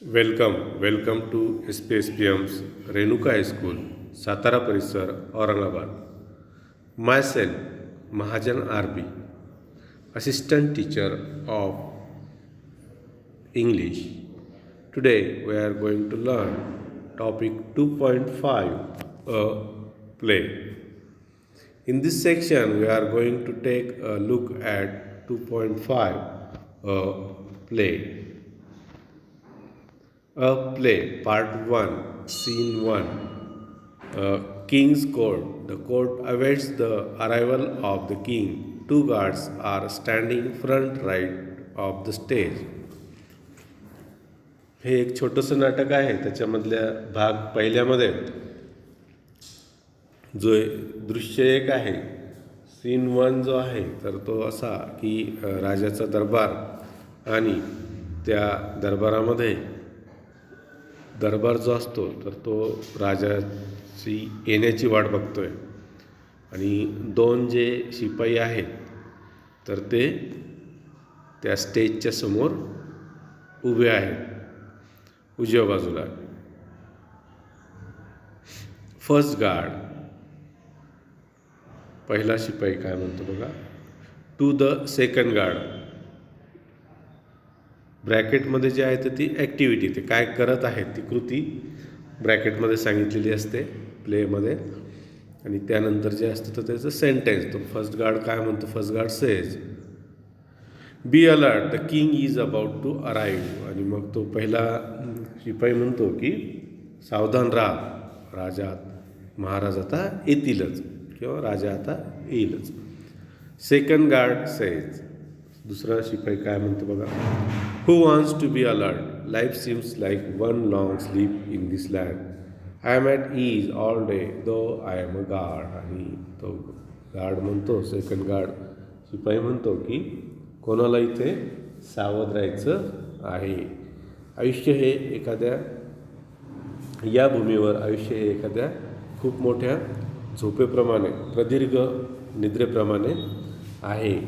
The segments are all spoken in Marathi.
Welcome to SPSPM's Renuka high school, Satara परिसर, Aurangabad. Myself, Mahajan RB, Assistant Teacher of English. Today we are going to learn topic 2.5, a play. In this section, we are going to take a look at 2.5, a play. A play, Part 1, Scene 1. King's Court. The court awaits the arrival of the king. Two guards are standing front right of the stage. हे एक छोटंसं नाटक आहे. त्याच्यामधल्या भाग पहिल्यामध्ये जो दृश्य एक आहे, सीन 1 जो आहे, तर तो असा की राजाचा दरबार आणि त्या दरबारामध्ये दरबार जो असतो तर तो राजाची येण्याची वाट बघतोय आणि दोन जे शिपाई आहेत तर ते त्या स्टेजच्या समोर उभे आहेत उजव्या बाजूला. फर्स्ट गार्ड, पहिला शिपाई काय म्हणतो बघा, टू द सेकंड गार्ड. ब्रॅकेटमध्ये जे आहे तर ती ॲक्टिव्हिटी, ते काय करत आहेत ती कृती ब्रॅकेटमध्ये सांगितलेली असते प्लेमध्ये. आणि त्यानंतर जे असतं तर त्याचं सेंटेन्स. तो फर्स्ट गार्ड काय म्हणतो, first guard says be alert, the king is about to arrive. आणि मग तो पहिला शिपाई म्हणतो की सावधान राहा, राजा महाराज आता येतीलच किंवा राजा आता येईलच. सेकंड गार्ड सेज, दुसरा शिपाई काय म्हणतो बघा, who wants to be alert, life seems like one long sleep in this land, I am at ease all day though I am a guard. आणि तो गार्ड म्हणतो, सेकंड गार्ड शिपाई म्हणतो की कोणाला इथे सावध राहायचं आहे. आयुष्य हे एखाद्या, या भूमीवर आयुष्य हे एखाद्या खूप मोठ्या झोपेप्रमाणे, प्रदीर्घ निद्रेप्रमाणे आहे.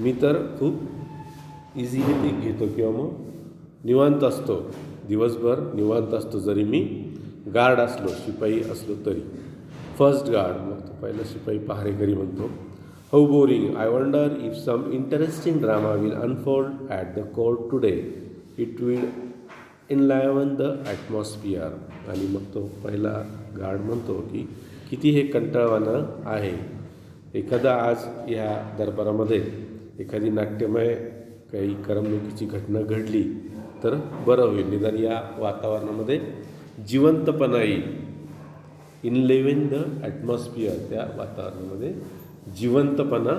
मी तर खूप इझिली ती घेतो किंवा मग निवांत असतो, दिवसभर निवांत असतो जरी मी गार्ड असलो, शिपाई असलो तरी. फर्स्ट गार्ड, मग तो पहिला शिपाई पहारेकरी म्हणतो, how boring, I wonder if some interesting drama will unfold at the court today, it will enliven the atmosphere. आणि मग तो पहिला गार्ड म्हणतो की किती हे कंटाळवाणं आहे, एखादा आज ह्या दरबारामध्ये एखादी नाट्यमय काही करमणुकीची घटना घडली तर बरं होईल, निदान या वातावरणामध्ये जिवंतपणा येईल. इनलिव्हिंग द ॲटमॉस्फिअर, त्या वातावरणामध्ये जिवंतपणा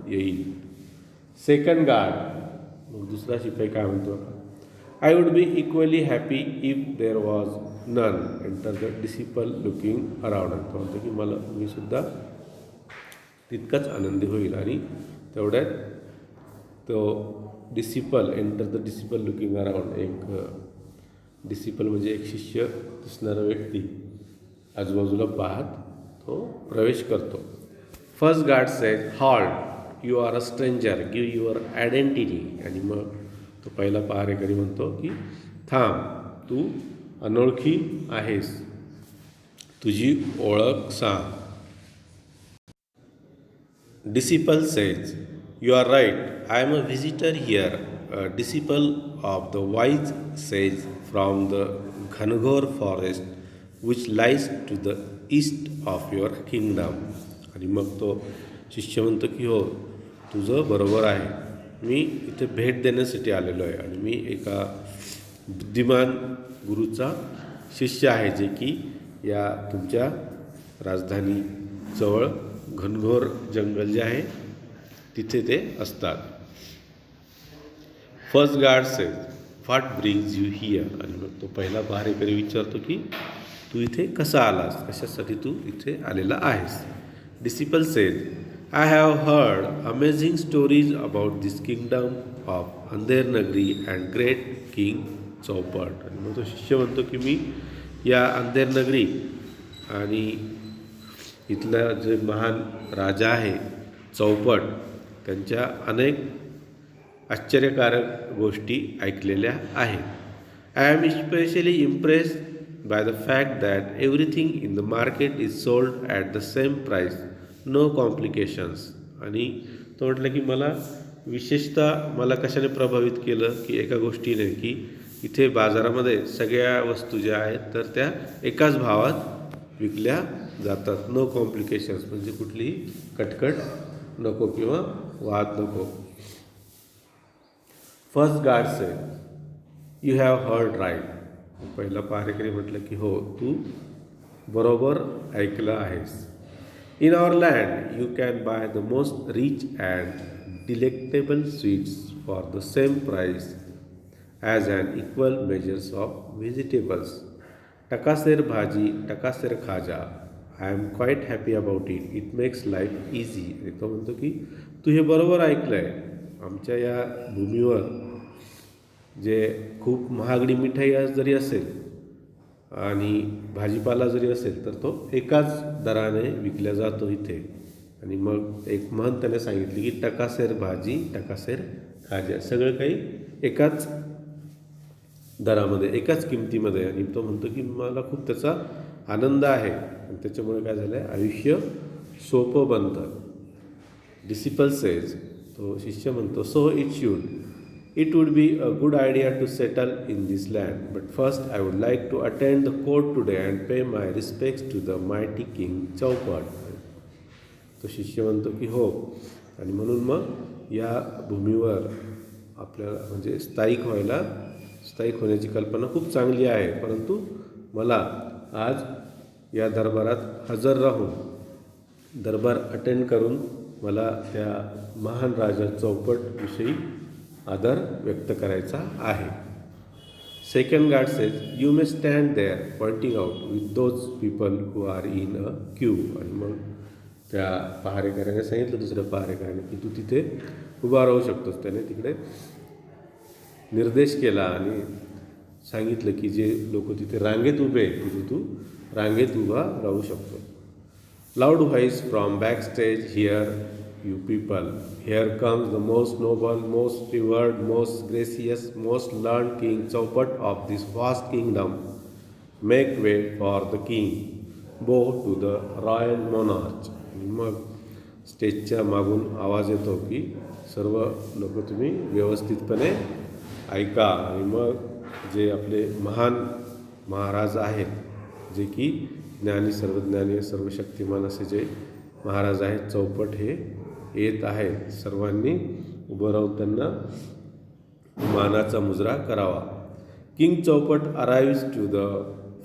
येईल. सेकंड गार्ड, मग दुसरा शिपाई काय म्हणतो, I would be equally happy if there was none, enter the disciple looking around. तो म्हणतो की मी सुद्धा तितकाच आनंदी होईल. आणि तेवढ्यात तो disciple, enter the disciple looking around, एक डिसिपल म्हणजे एक शिष्य दिसणारा व्यक्ती आजूबाजूला पाहत तो प्रवेश करतो. First guard says halt, you are a stranger, give your identity. आणि मग तो पहिला पहारेकरी म्हणतो की थांब, तू अनोळखी आहेस, तुझी ओळख सांग. Disciple says, you are right, I am a visitor here. A disciple of the wise sage from the Ghanghor forest which lies to the east of your kingdom. आणि मग तो शिष्य म्हणतो की हो, तुझं बरोबर आहे, मी इथे भेट देण्यासाठी आलेलो आहे आणि मी एका बुद्धिमान गुरुचा शिष्य आहे, जे की या तुमच्या राजधानीजवळ घनघोर जंगल जे आहे तिथे ते असतात. First guard says what brings you here. आणि मग तो पहिला पहारेकरी विचारतो की तू इथे कसा आलास, कशासाठी तू इथे आलेला आहेस. Disciple says I have heard amazing stories about this kingdom of Andher Nagari and great king चौपट. आणि मग तो शिष्य म्हणतो की मी या अंधेर नगरी आणि इथला जे महान राजा आहे चौपट, त्यांच्या अनेक आश्चर्यकारक गोष्टी ऐकलेल्या आहेत. I am especially impressed by the fact that everything in the market is sold at the same price, no complications. आणि तो म्हटलं की मला विशेषतः मला कशाने प्रभावित केलं की एका गोष्टीने की इथे बाजारामध्ये सगळ्या वस्तू ज्या आहेत तर त्या एकाच भावात विकल्या जातात. नो कॉम्प्लिकेशन्स म्हणजे कुठलीही कटकट नको किंवा वाद नको. First guard say you have heard right. पहिला पहारेकरी म्हटलं की हो तू बरोबर ऐकलं आहेस. In our land you can buy the most rich and delectable sweets for the same price as and equal measures of vegetables. टकासेर भाजी टकासेर खाजा. I am quite happy about it. It makes life easy. आणि तो म्हणतो की तू हे बरोबर ऐकलं आहे. आमच्या या भूमीवर जे खूप महागडी मिठाई जरी असेल आणि भाजीपाला जरी असेल तर तो एकाच दराने विकल्या जातो इथे. आणि मग एक म्हण त्याने सांगितली की टकासेर भाजी टकासेर खाजा. सगळं काही एकाच दरामध्ये एकाच किमतीमध्ये. आणि तो म्हणतो की मला खूप त्याचा आनंद आहे आणि त्याच्यामुळे काय झालं आहे आयुष्य सोपं बनतं. Disciple says. तो शिष्य म्हणतो so it should. It would be a good idea to settle in this land, but first I would like to attend the court today and pay my respects to the mighty king चौपट. तो शिष्य म्हणतो की हो. आणि म्हणून मग या भूमीवर आपल्याला म्हणजे स्थायिक होण्याची कल्पना खूप चांगली आहे, परंतु मला आज या दरबारात हजर राहून दरबार अटेंड करून मला त्या महान राजा चौपटविषयी आदर व्यक्त करायचा आहे. Second guard says you may stand there pointing out with those people who are in a queue. आणि मग त्या पहारेकऱ्याने सांगितलं दुसऱ्या पहारेकऱ्याने की तू तिथे उभा राहू शकतोस. त्याने तिकडे निर्देश केला आणि सांगितलं की जे लोक तिथे रांगेत उभे आहेत तिथे तू रांगेत उभा राहू शकतो. Loud voice from back stage here you people. Here comes the most noble, most revered, most gracious, most learned King Chaupat of this vast kingdom. Make way for the king. Bow to the royal monarch. मग स्टेजच्या मागून आवाज येतो की सर्व लोक तुम्ही व्यवस्थितपणे ऐका. आणि मग जे आपले महान महाराज आहेत जे की सर्वज्ञानी सर्वशक्तिमान असे जे महाराज आहेत चौपट हे येत आहेत. सर्वांनी उभं राहून त्यांना मानाचा मुजरा करावा. King Chaupat arrives to the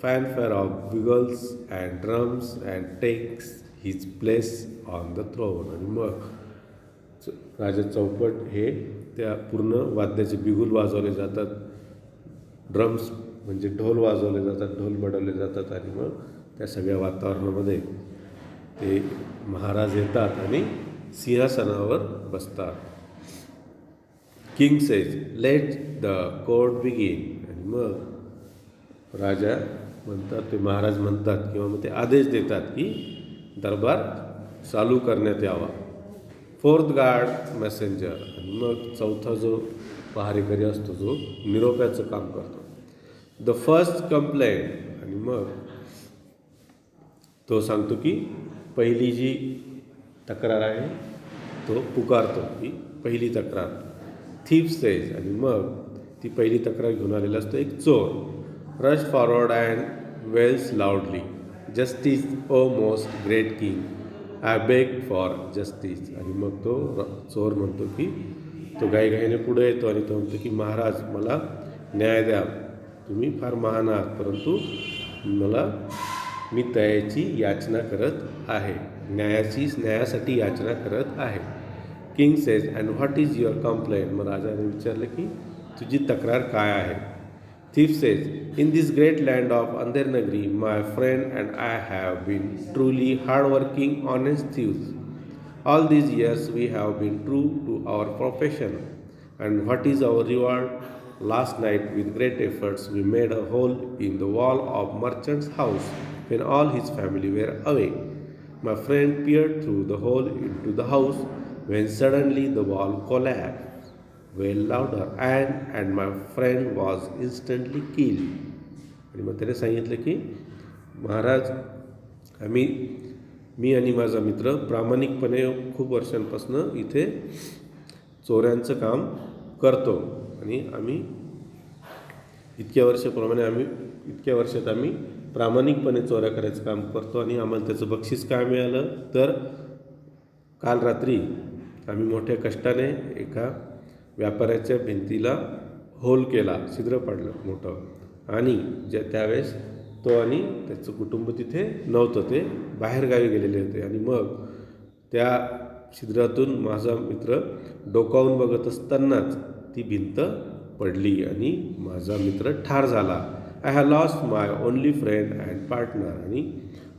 fanfare of bugles and drums and takes his place on the throne. आणि मग राजा चौपट हे त्या पूर्ण वाद्याचे बिगुल वाजवले जातात, ड्रम्स म्हणजे ढोल वाजवले जातात, ढोल बडवले जातात. आणि मग त्या सगळ्या वातावरणामध्ये ते महाराज येतात आणि सिंहासनावर बसतात. King says let the court begin. आणि मग राजा म्हणतात ते महाराज म्हणतात किंवा मग ते आदेश देतात की दरबार चालू करण्यात यावा. Fourth guard messenger. आणि मग चौथा जो पहारेकरी असतो जो निरोप्याचं काम करतो. The first complaint. आणि मग तो सांगतो की पहिली जी तक्रार आहे तो पुकारतो की पहिली तक्रार. Thief says. आणि मग ती पहिली तक्रार घेऊन आलेला असतो एक चोर. Rush forward and wails loudly justice O most great king. I beg for justice. आणि मग तो चोर म्हणतो की तो घाईघाईने पुढे येतो आणि तो म्हणतो की महाराज मला न्याय द्या. तुम्ही फार महान आहात परंतु मी त्याची याचना करत आहे, न्यायासाठी याचना करत आहे. King says and what is your complaint. मग राजाने विचारलं की तुझी तक्रार काय आहे. Thief says in this great land of Andhernagari my friend and I have been truly hardworking honest thieves. All these years we have been true to our profession. And what is our reward. Last night, with great efforts, we made a hole in the wall of merchant's house when all his family were away. My friend peered through the hole into the house when suddenly the wall collapsed. Well louder and my friend was instantly kill. आणि मग त्याने सांगितलं की महाराज, मी आणि माझा मित्र प्रामाणिकपणे खूप वर्षांपासून इथे चोऱ्यांचं काम करतो आणि इतक्या वर्षात आम्ही प्रामाणिकपणे चोऱ्या करायचं काम करतो आणि आम्हाला त्याचं बक्षीस काय मिळालं तर काल रात्री आम्ही मोठ्या कष्टाने एका व्यापाऱ्याच्या भिंतीला होल केला, छिद्र पाडलं मोठं, आणि त्यावेळेस तो आणि त्याचं कुटुंब तिथे नव्हतं, ते बाहेरगावी गेलेले होते. आणि मग त्या छिद्रातून माझा मित्र डोकावून बघत असतानाच ती भिंत पडली आणि माझा मित्र ठार झाला. I have lost my only friend and partner. आणि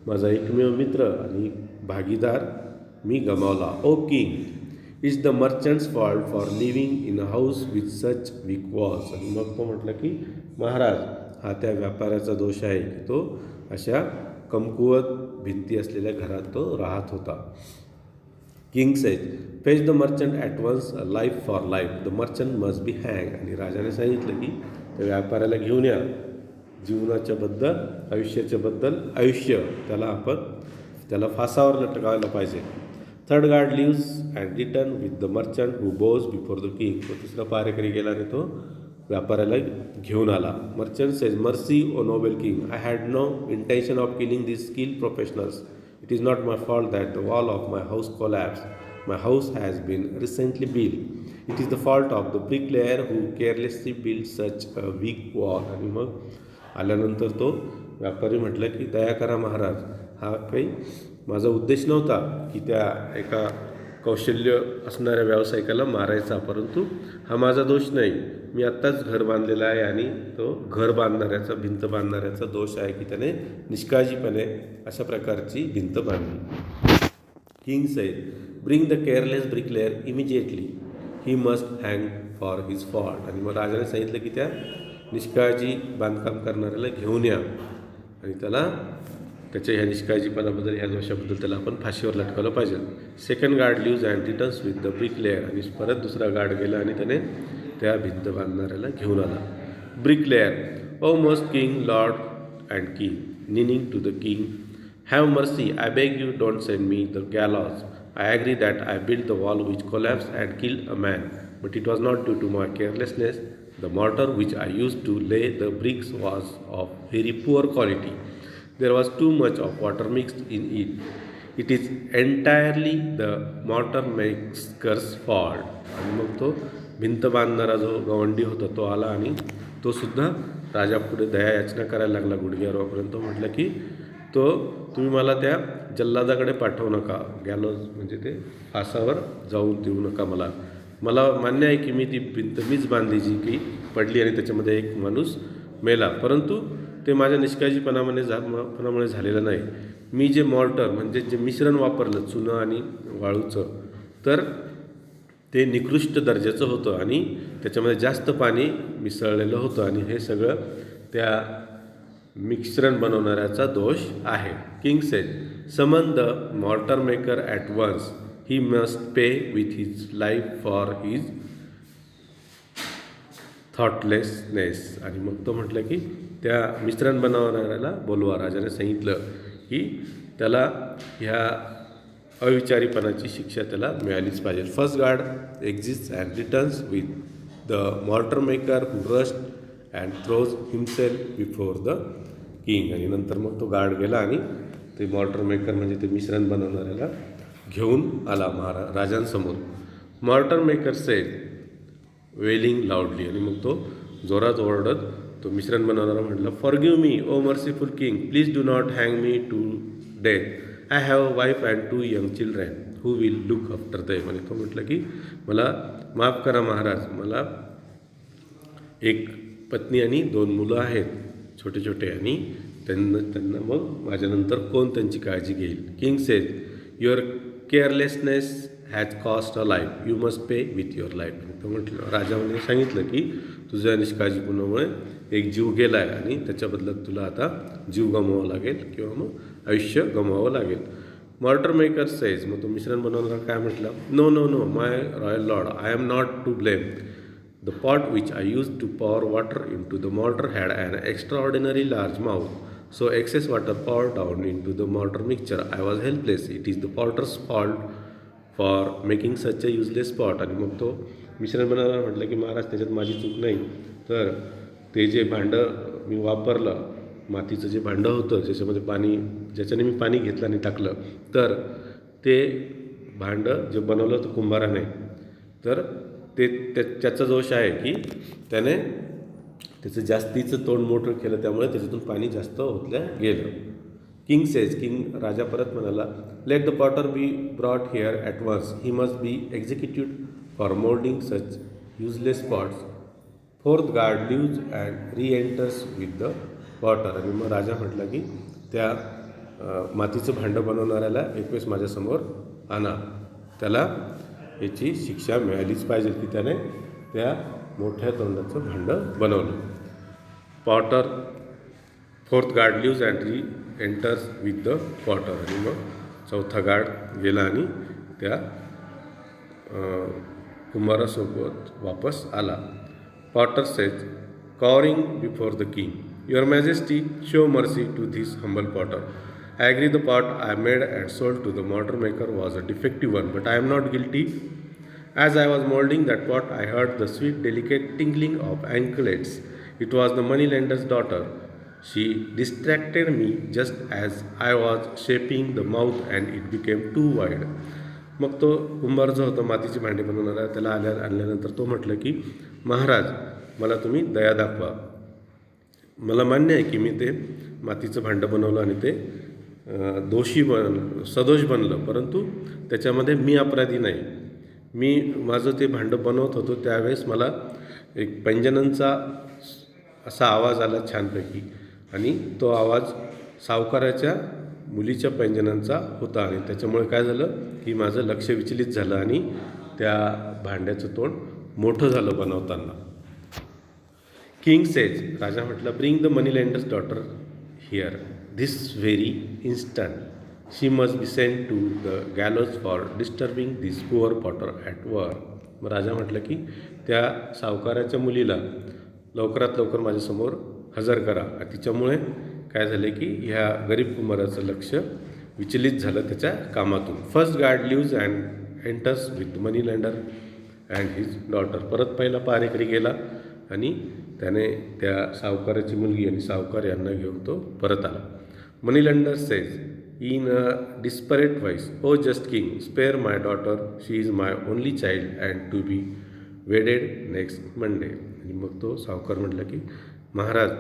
माझा एकमेव मित्र आणि भागीदार मी गमावला. O king, it's the merchant's fault for living in a house with such weak walls. आणि मग तो म्हटलं की महाराज, हा त्या व्यापाऱ्याचा दोष आहे की तो अशा कमकुवत भिंती असलेल्या घरात तो राहत होता. King says, fetch the merchant at once, life for life, the merchant must be hang. आणि राजाने सांगितलं की त्या व्यापाऱ्याला घेऊन या, आयुष्याच्या बद्दल आयुष्य, त्याला फासावर लटकावायला पाहिजे. Third guard leaves and return with the merchant who bows before the king. तो तिसरा पहारेकरी गेला आणि तो व्यापाऱ्याला घेऊन आला. Merchant says, mercy O noble king, I had no intention of killing this skilled professionals. It is not my fault that the wall of my house collapse. My house has been recently build. It is the fault of the bricklayer who carelessly build such a week wall. आणि मग आल्यानंतर तो व्यापारी म्हटलं की दया करा महाराज, हा काही माझा उद्देश नव्हता की त्या एका कौशल्य असणाऱ्या व्यावसायिकाला मारायचा, परंतु हा माझा दोष नाही. मी आत्ताच घर बांधलेला आहे आणि तो भिंत बांधणाऱ्याचा दोष आहे की त्याने निष्काळजीपणे अशा प्रकारची भिंत बांधली. King sed, bring the careless ब्रिकलेअर immediately, he must hang for his fault. आणि मग राजाने सांगितलं की त्या निष्काळजी बांधकाम करणाऱ्याला घेऊन या आणि त्याच्या ह्या निष्काळजीपणाबद्दल, ह्या दोषाबद्दल त्याला आपण फाशीवर लटकवलं पाहिजे. Second guard leaves and returns with the bricklayer. आणि परत दुसरा गार्ड गेला आणि त्याने त्या भिंत बांधणाऱ्याला घेऊन आला. Bricklayer, O most king, lord and king, kneeling to the king, have mercy, I beg you, don't send me the gallows. I agree that I build the wall which collapse and killed a man, but it was not due to my carelessness. The mortar which I used to lay the bricks was of very poor quality. There was too much of water mixed in it. It is entirely the mortar maker's fault. आणि मग तो भिंत बांधणारा जो गवंडी होता तो आला आणि तो सुद्धा राजापुढे दया याचना करायला लागला गुडघ्यावर वापरून. तो म्हटलं की तुम्ही मला त्या जल्लादाकडे पाठवू नका, गॅलोज म्हणजे ते फासावर जाऊन देऊ नका. मला मान्य आहे की मी ती भिंत मीच बांधली जी की पडली आणि त्याच्यामध्ये एक माणूस मेला, परंतु ते माझ्या निष्काळजीपणामुळे झालेलं नाही. मी जे मॉर्टर म्हणजे जे मिश्रण वापरलं चुनं आणि वाळूचं, तर ते निकृष्ट दर्जाचं होतं आणि त्याच्यामध्ये जास्त पाणी मिसळलेलं होतं आणि हे सगळं त्या मिश्रण बनवणाऱ्याचा दोष आहे. King says, summon the mortar maker at once, he must pay with his life for his thoughtlessness. आणि मग तो म्हटलं की त्या मिश्रण बनवणाऱ्याला बोलवा. राजाने सांगितलं की त्याला ह्या अविचारीपणाची शिक्षा त्याला मिळालीच पाहिजे. First guard exist and returns with the mortar maker who rust and throws himself before the king. आणि नंतर मग तो गार्ड गेला आणि ते मॉर्टर मेकर म्हणजे ते मिश्रण बनवणाऱ्याला घेऊन आला राजांसमोर. Mortar maker said, wailing loudly. आणि मग तो जोरात ओरडत तो मिश्रण बनवणारा म्हटलं, forgive me O merciful king, please do not hang me to death. I have wife and 2 young children who will look after them. आणि तो म्हटलं की मला माफ करा महाराज, मला एक पत्नी आणि 2 मुलं आहेत छोटे छोटे, आणि त्यांना मग माझ्यानंतर कोण त्यांची काळजी घेईल. King says, your carelessness has cost a life, you must pay with your life. तो म्हटलं, राजाने सांगितलं की तुझ्या निष्काळजीपणामुळे एक जीव गेला आहे आणि त्याच्या बदल्यात तुला आता जीव गमवावा लागेल किंवा मग आयुष्य गमवावं लागेल. मॉर्टर मेकर सेज, मग तो मिश्रण बनवणारा काय म्हटलं, no no no my royal lord, I am not to blame. The pot which I used to pour water into the mortar had an extraordinary large mouth, so excess water poured down into the mortar mixture. I was helpless. It is the potter's fault for making such a useless pot. आणि मग तो मिश्रण बनवताना म्हटलं की महाराज त्याच्यात माझी चूक नाही, तर ते जे भांडं मी वापरलं, मातीचं जे भांडं होतं ज्याच्यामध्ये पाणी, ज्याच्याने मी पाणी घेतलं आणि टाकलं, तर ते भांडं जे बनवलं होतं कुंभाराने, तर ते त्याचा दोष आहे की त्याने त्याचं जास्तीचं तोंड मोठं केलं, त्यामुळे त्याच्यातून पाणी जास्त ओतलं गेलं. किंग सेज, किंग राजा परत म्हणाला, let the potter be brought here at once. He must be executed for moulding such useless pots. Fourth guard leaves and reenters with the potter. आणि मग राजा म्हटला की त्या मातीचं भांडं बनवणाऱ्याला एक वेळेस माझ्यासमोर आणा, त्याला याची शिक्षा मिळालीच पाहिजे की त्याने त्या मोठ्या तोंडाचं भांडं बनवलं. Potter, fourth guard leaves and reenters with the potter. आणि मग चौथा गार्ड गेला आणि त्या कुंभारासोबत वापस आला. Potter says, cowering before the king, your majesty show mercy to this humble potter. I agree the pot I made and sold to the mortar maker was a defective one, but I am not guilty. As I was molding that pot, I heard the sweet, delicate tinkling of anklets. It was the moneylender's daughter. She distracted me just as I was shaping the mouth and it became too wide. मग तो कुंभार जो होता मातीची भांडी बनवणारा, त्याला आणल्यानंतर तो म्हटलं की महाराज, मला तुम्ही दया दाखवा. मला मान्य आहे की मी ते मातीचं भांडं बनवलं आणि ते सदोष बनलं, परंतु त्याच्यामध्ये मी अपराधी नाही. मी माझं ते भांडं बनवत होतो त्यावेळेस मला एक पैंजणांचा असा आवाज आला छानपैकी, आणि तो आवाज सावकाराच्या मुलीच्या पैंजणांचा होता, आणि त्याच्यामुळे काय झालं की माझं लक्ष विचलित झालं आणि त्या भांड्याचं तोंड मोठं झालं बनवताना. किंग सेज, राजा म्हटलं, bring the money lenders daughter here this very instant. She must be sent to the gallows for disturbing this poor potter at work. मग राजा म्हटलं की त्या सावकाराच्या मुलीला लवकरात लवकर माझ्यासमोर हजर करा. तिच्यामुळे काय झाले की ह्या गरीब कुंभाराचं लक्ष विचलित झालं त्याच्या कामातून. First guard leaves and enters with money lender and his daughter. परत पहिला पहारेकरी गेला आणि त्याने त्या सावकाराची मुलगी आणि सावकार यांना घेऊन तो परत आला. Moneylender says in a desperate voice, "Oh, just king, spare my daughter. She is my only child and to be wedded next Monday." आणि मग तो सावकार म्हटला की महाराज,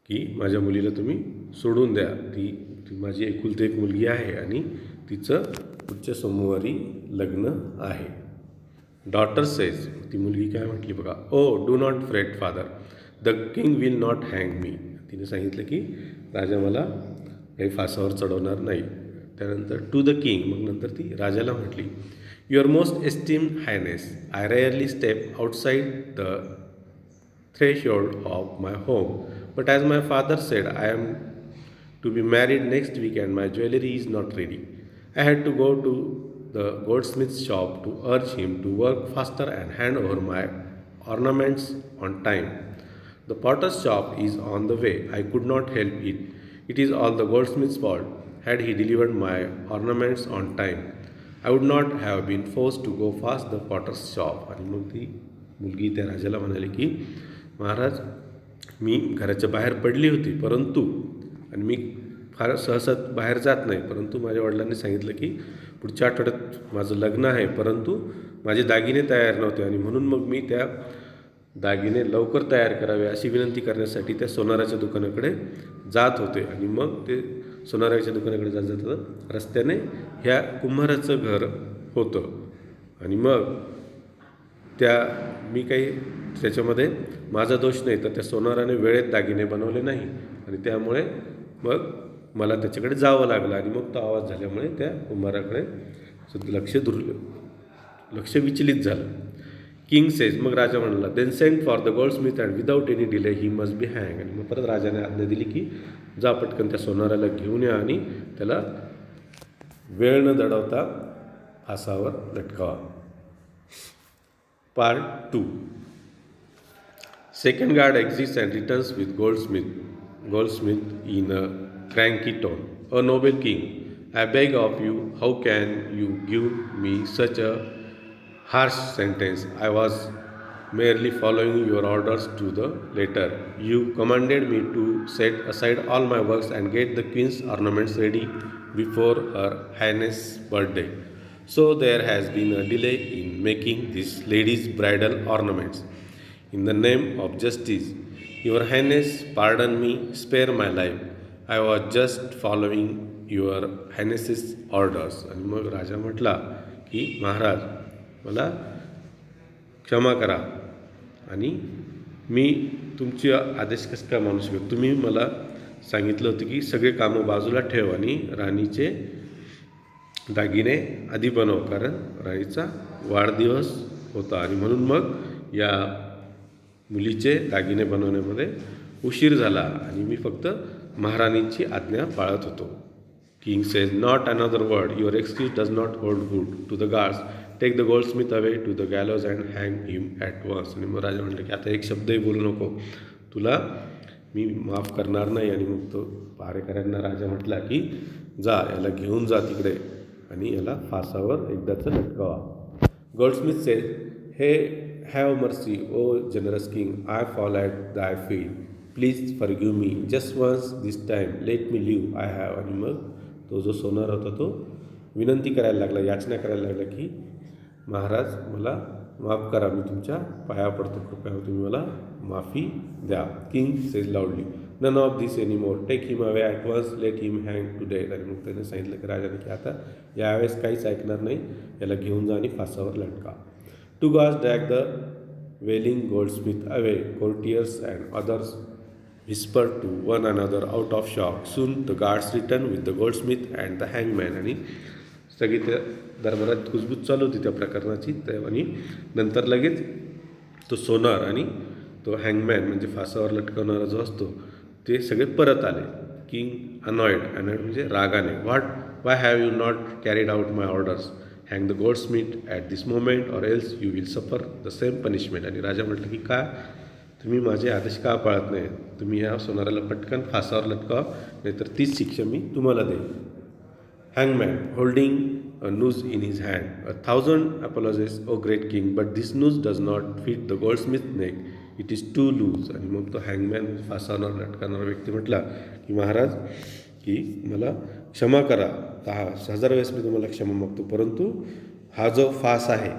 की माझ्या मुलीला तुम्ही सोडून द्या. ती माझी एकुलती एक मुलगी आहे आणि तिचं पुढच्या सोमवारी लग्न आहे. डॉटर सेज, ती मुलगी काय म्हटली बघा, "O do not fret father, the king will not hang me." तिने सांगितलं की राजा मला काही फासावर चढवणार नाही. त्यानंतर टू द किंग, मग नंतर ती राजाला म्हटली, your most esteemed highness, I rarely step outside the threshold of my home, but as my father said, I am to be married next week and my jewellery is not ready. I had to go to the goldsmith's shop to urge him to work faster and hand over my ornaments on time. The potter's shop is on the way. I could not help it. It is all the goldsmith's fault. Had he delivered my ornaments on time, I would not have been forced to go past the potter's shop. आणि मग ती मुलगी त्या राजाला म्हणाली की महाराज, मी घराच्या बाहेर पडली होती, परंतु आणि मी फार सहसा बाहेर जात नाही, परंतु माझ्या वडिलांनी सांगितलं की पुढच्या आठवड्यात माझं लग्न आहे, परंतु माझे दागिने तयार नव्हते, आणि म्हणून मग मी त्या दागिने लवकर तयार करावे अशी विनंती करण्यासाठी त्या सोनाराच्या दुकानाकडे जात होते. आणि मग ते सोनाराच्या दुकानाकडे जात जातात रस्त्याने ह्या कुंभाराचं घर होतं, आणि मग मी काही त्याच्यामध्ये माझा दोष नाही, तर त्या सोनाराने वेळेत दागिने बनवले नाही, आणि त्यामुळे मग मला त्याच्याकडे जावं लागलं. आणि मग तो आवाज झाल्यामुळे त्या कुंभाराकडे लक्ष विचलित झालं. किंग सेज, मग राजा म्हणाला, then send for the goldsmith and without any delay he must be hang. आणि मग परत राजाने आज्ञा दिली की जा पटकन त्या सोनाराला घेऊन या आणि त्याला वेळ न दडवता फासावर लटकावा. Part 2. Second guard exits and returns with Goldsmith in a cranky tone. "A noble king, I beg of you, how can you give me such a harsh sentence? I was merely following your orders to the letter. You commanded me to set aside all my works and get the queen's ornaments ready before her highness' birthday. So there has been a delay in making this lady's bridal ornaments. In the name of justice, your highness, pardon me, spare my life. I was just following your highness's orders." आणि मग राजा म्हटला की महाराज मला क्षमा करा आणि मी तुमचे आदेश कसं काय मानू शकतो. तुम्ही मला सांगितलं होतं की सगळे कामं बाजूला ठेव आणि राणीचे दागिने आधी बनव, कारण राणीचा वाढदिवस होता आणि म्हणून मग या मुलीचे दागिने बनवण्यामध्ये उशीर झाला आणि मी फक्त महाराणीची आज्ञा पाळत होतो. King says, "not another word. Your excuse does not hold good. To the guards, take the goldsmith away to the gallows and hang him at once." आणि मग राजा म्हटलं की आता एक शब्दही बोलू नको, तुला मी माफ करणार नाही. आणि मग तो पहारेकऱ्यांना राजा म्हटला की जा, याला घेऊन जा तिकडे आणि याला फासावर एकदाचं लटकवा. Goldsmith says, "hey have mercy, O generous king. I fall at thy feet. Please forgive me. Just once this time let me live. I have." आणि मग तो जो सोनार होता तो विनंती करायला लागला, याचना करायला लागला की महाराज मला माफ करा, मी तुमच्या पाया पडतो, कृपया तुम्ही मला माफी द्या. King says loudly, "none of this any more. Take him away at once. Let him hang to death." आणि मग त्याने सांगितलं की राजाने की आता यावेळेस काहीच ऐकणार नाही, याला घेऊन जा आणि फासावर लटका. Two guards dragged the wailing goldsmith away. Courtiers and others whispered to one another out of shock. Soon the guards returned with the goldsmith and the hangman. आणि सगळी त्या दरबारात कुजबूज चालू होती त्या प्रकरणाची. आणि नंतर लगेच तो सोनार आणि तो हँगमॅन म्हणजे फासावर लटकवणारा जो असतो ते सगळे परत आले. किंग अनॉइड म्हणजे रागाने, Y have you not carried out my orders? Hang the Goldsmith at this moment or else you will suffer the same punishment. आणि राजा म्हटलं की का तुम्ही माझे आदेश का पाळत नाही? तुम्ही ह्या सोनाराला पटकन फासावर लटकावा, नाहीतर तीच शिक्षा मी तुम्हाला देईन. हँगमॅन holding a noose in his hand. "1,000 apologies, O great king, but this noose does not fit the goldsmith's neck. It is too loose." आणि मग तो हँगमॅन फासावर लटकणारा व्यक्ती म्हटला की महाराज की मला क्षमा करा, 10,000 वेळेस मी तुम्हाला क्षमा मागतो, परंतु हा जो फास आहे,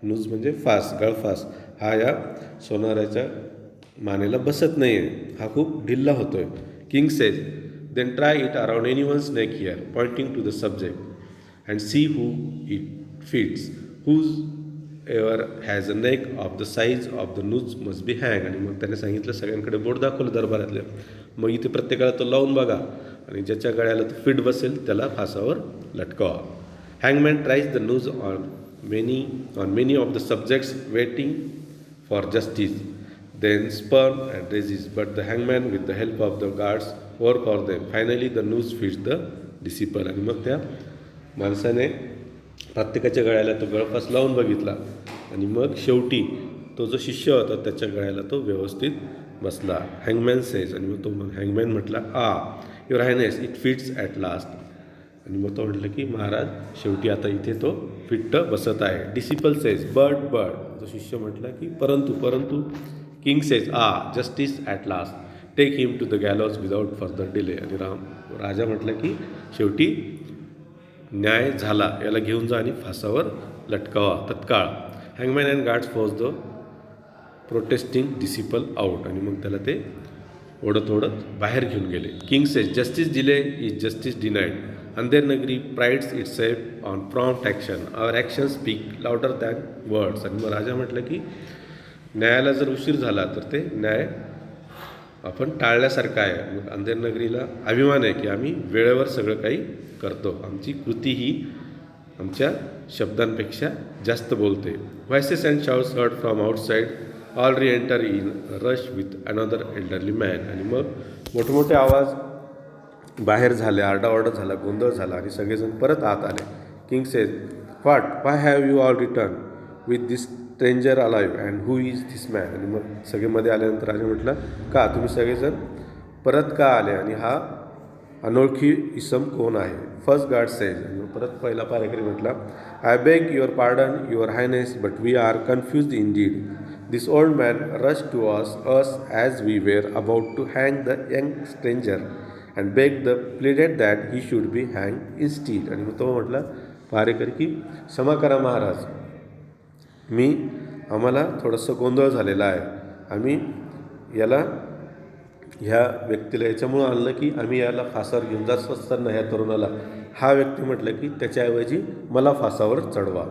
नूज म्हणजे फास, गळफास, हा या सोनाराच्या मानेला बसत नाही आहे, हा खूप ढिल्ला होतो आहे. King says, "then try it around anyone's neck here," pointing to the subject, "and see who it fits. Whoever has a neck of the size of the noose must be hanged." आणि मग त्याने सांगितलं, सगळ्यांकडे बोट दाखवलं दरबारातल्या, मग इथे प्रत्येकाला तो लावून बघा आणि ज्याच्या गळ्याला तो फिट बसेल त्याला फासावर लटकावा. Hangman tries the noose on many of the subjects waiting for justice, then spurn and resist, but the hangman with the help of the guards overpower them. Finally the noose fits the disciple. आणि मग त्या माणसाने प्रत्येकाच्या गळ्याला तो गळफास लावून बघितला आणि मग शेवटी तो जो शिष्य होता त्याच्या गळ्याला तो व्यवस्थित बसला. हँगमॅन सेज, आणि मग तो हँगमॅन म्हटला, your Highness, it fits at last. आणि मग तो म्हटलं की महाराज शेवटी आता इथे तो फिट्ट बसत आहे. डिसिपल सेज, बट तो शिष्य म्हटला की परंतु. King says, justice at last. Take him to the gallows without further delay. आणि राजा म्हटलं की शेवटी न्याय झाला, याला घेऊन जा आणि फासावर लटकावा तत्काळ. Hangman and guards force the protesting disciple out. आणि मग त्याला ते ओढत बाहेर घेऊन गेले. King says, justice delay is justice denied. Andher Nagari prides itself on prompt action. Our action speak louder than words. आणि मग राजा म्हटलं की न्यायाला जर उशीर झाला तर ते न्याय आपण टाळल्यासारखं आहे. मग अंधेर नगरीला अभिमान आहे की आम्ही वेळेवर सगळं काही करतो, आमची कृती ही आमच्या शब्दांपेक्षा जास्त बोलते. Voices and shouts heard from outside. All reenter in rush with another elderly man. आणि मग मोठमोठे आवाज बाहेर झाले, आरडाओरडा झाला, गोंधळ झाला आणि सगळेजण परत आत आले. King says, why have you all return with this stranger alive and who is this man. आणि मग सगळे मध्ये आल्यानंतर राजा म्हटलं, का तुम्ही सगळेजण परत का आले आणि हा अनोळखी इसम कोण आहे. फर्स्ट गार्ड सेज, आणि मग परत पहिला पारेकरी म्हटला, I beg your pardon your highness but we are confused indeed. This old man rush to us as we were about to hang the young stranger and beg the pleaded that he should be hang instead. आणि मग तो म्हटला पारेकर की क्षमा करा महाराज, आम्हाला थोडंसं गोंधळ झालेला आहे. आम्ही ह्या व्यक्तीला याच्यामुळं आणलं की आम्ही याला फासावर घेऊन जात असताना ह्या तरुणाला हा व्यक्ती म्हटलं की त्याच्याऐवजी मला फासावर चढवा.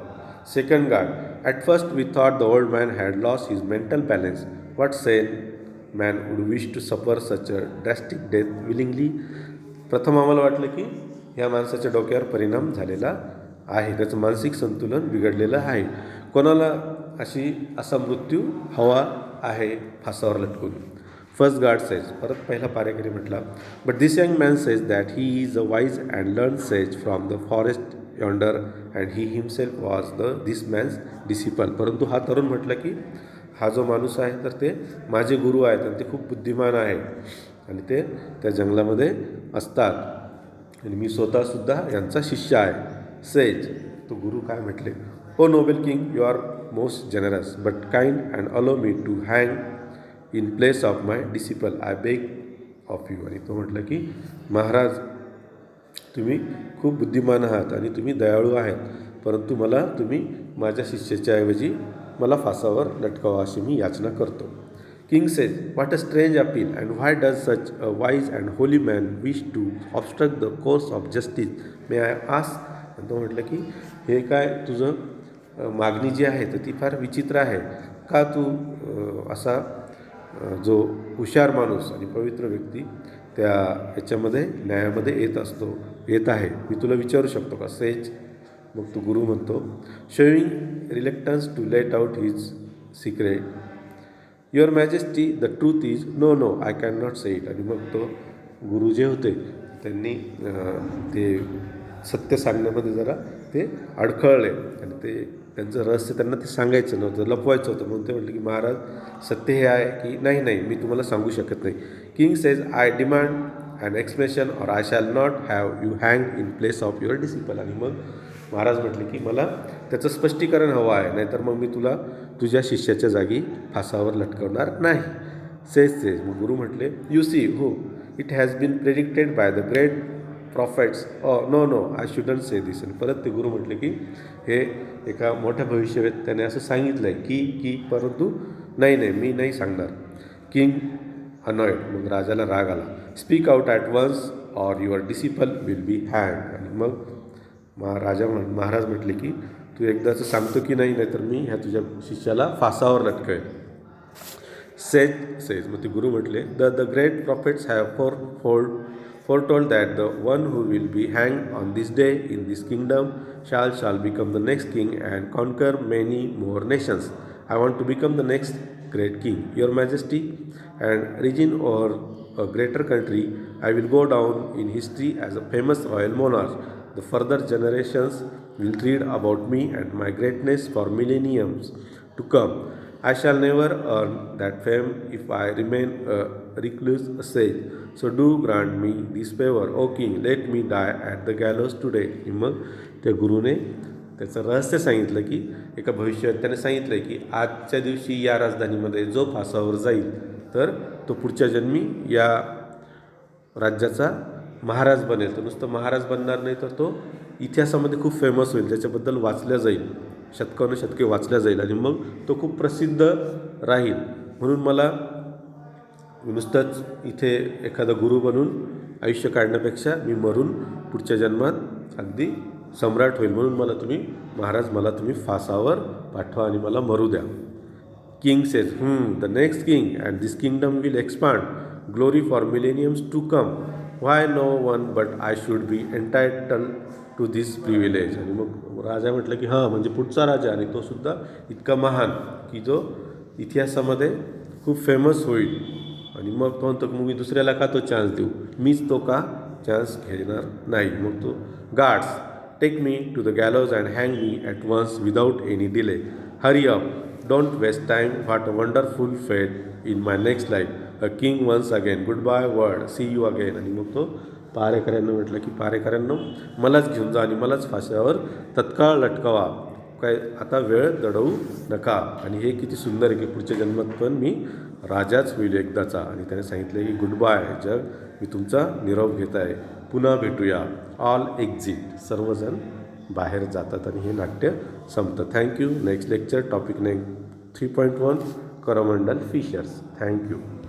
Second guard, at first we thought the old man had lost his mental balance. What sane man would wish to suffer such a ड्रॅस्टिक death willingly. प्रथम आम्हाला वाटलं की ह्या माणसाच्या डोक्यावर परिणाम झालेला आहे, त्याचं मानसिक संतुलन बिघडलेलं आहे. कोणाला असा मृत्यू हवा आहे फासावर लटकून. फर्स्ट गार्ड सेज, परत पहिला पारेकरी म्हटला, but this young man says that he is a wise and learn says from the forest yonder and he himself was this man's disciple. परंतु हा तरुण म्हटला की हा जो माणूस आहे तर ते माझे गुरु आहेत आणि ते खूप बुद्धिमान आहे आणि ते त्या जंगलामध्ये असतात आणि मी स्वतःसुद्धा यांचा शिष्य आहे. सेज, तो गुरु काय म्हटले, O noble king, you are most generous but kind and allow me to hang in place of my disciple, I beg of you. आणि तो म्हटलं की महाराज, तुम्ही खूप बुद्धिमान आहात आणि तुम्ही दयाळू आहेत, परंतु तुम्ही माझ्या शिष्याच्या ऐवजी मला फासावर लटकावा अशी मी याचना करतो. King says, what a strange appeal and why does such a wise and holy man wish to obstruct the course of justice, may I ask. आणि तो म्हटलं की हे काय तुझं मागणी जी आहे तर ती फार विचित्र आहे. का तू असा जो हुशार माणूस आणि पवित्र व्यक्ती त्या याच्यामध्ये न्यायामध्ये येत आहे, मी तुला विचारू शकतो का. सेज, मग तो गुरु म्हणतो, showing reluctance to let out his secret, your majesty the truth is no no I can not say it. आणि मग तो गुरु जे होते त्यांनी ते सत्य सांगण्यामध्ये जरा ते अडखळले आणि त्यांचं रहस्य त्यांना ते सांगायचं नव्हतं, लपवायचं होतं. म्हणून ते म्हटलं की महाराज, सत्य हे आहे की नाही मी तुम्हाला सांगू शकत नाही. King says, I demand an explanation or I shall not have you hang in place of your disciple. आणि मग महाराज म्हटले की मला त्याचं स्पष्टीकरण हवं आहे, नाहीतर मग मी तुला तुझ्या शिष्याच्या जागी फासावर लटकवणार नाही. सेज, मग गुरु म्हटले, यू सी हो it has been predicted by the great prophets. No I shouldn't say this. आणि परत ते गुरु म्हटले की हे एका मोठ्या भविष्यवेत्त्याने असं सांगितलं आहे की परंतु नाही मी नाही सांगणार. किंग अनॉइड, मग राजाला राग आला. Speak out at once or your disciple will be hang. आणि मग महाराज म्हटले की तू एकदाचं सांगतो की नाही, नाहीतर मी ह्या तुझ्या शिष्याला फासावर लटकेल. सेज, मग ते गुरु म्हटले, the great profits have foretold that the one who will be hanged on this day in this kingdom shall become the next king and conquer many more nations. I want to become the next great king, your majesty, and regent over a greater country. I will go down in history as a famous royal monarch. The further generations will read about me and my greatness for millenniums to come. I shall never earn that fame if I remain a recluse sage. So do grant me this favor, O king, let me die at the gallows today. मग त्या गुरुने त्याचं रहस्य सांगितलं की एका भविष्यात त्याने सांगितलं की आजच्या दिवशी या राजधानीमध्ये जो फासावर जाईल तर तो पुढच्या जन्मी या राज्याचा महाराज बनेल. तो नुसतं महाराज बनणार नाही तर तो इतिहासामध्ये खूप फेमस होईल, ज्याच्याबद्दल वाचल्या जाईल, शतके वाचल्या जाईल आणि मग तो खूप प्रसिद्ध राहील. म्हणून मला नुसतंच इथे एखादा गुरु बनून आयुष्य काढण्यापेक्षा मी मरून पुढच्या जन्मात अगदी सम्राट होईल. म्हणून मला तुम्ही फासावर पाठवा आणि मला मरू द्या. King says, the next king and this kingdom will expand glory for millenniums to come. Why no one but I should be entitle to this privilege. आणि मग राजा म्हटलं की म्हणजे पुढचा राजा आणि तो सुद्धा इतका महान की जो इतिहासामध्ये खूप फेमस होईल. आणि मग तो म्हणतो की मी दुसऱ्याला का तो चान्स देऊ, मीच तो का चान्स घेणार नाही. मग तो, guards take me to the gallows and hang me at once without any delay. Hurry up, don't waste time, what a wonderful fate in my next life, a king once again, good bye world, see you again. आणि मग तो पारेकऱ्यांना म्हटलं की पारेकऱ्यांना मलाच घेऊन जा आणि मलाच फाश्यावर तत्काळ लटकवा, काय आता वेळ दडवू नका. आणि हे किती सुंदर आहे की पुढच्या जन्मात पण मी राजाच होईल एकदाचा. आणि त्याने सांगितलं की गुड बाय जग, मी तुमचा निरोप घेत आहे, पुन्हा भेटूया. ऑल एक्झिट, सर्वजण बाहेर जातात आणि हे नाट्य संपतं. Thank you. Next lecture topic 3.1 Coromandel fishers. Thank you.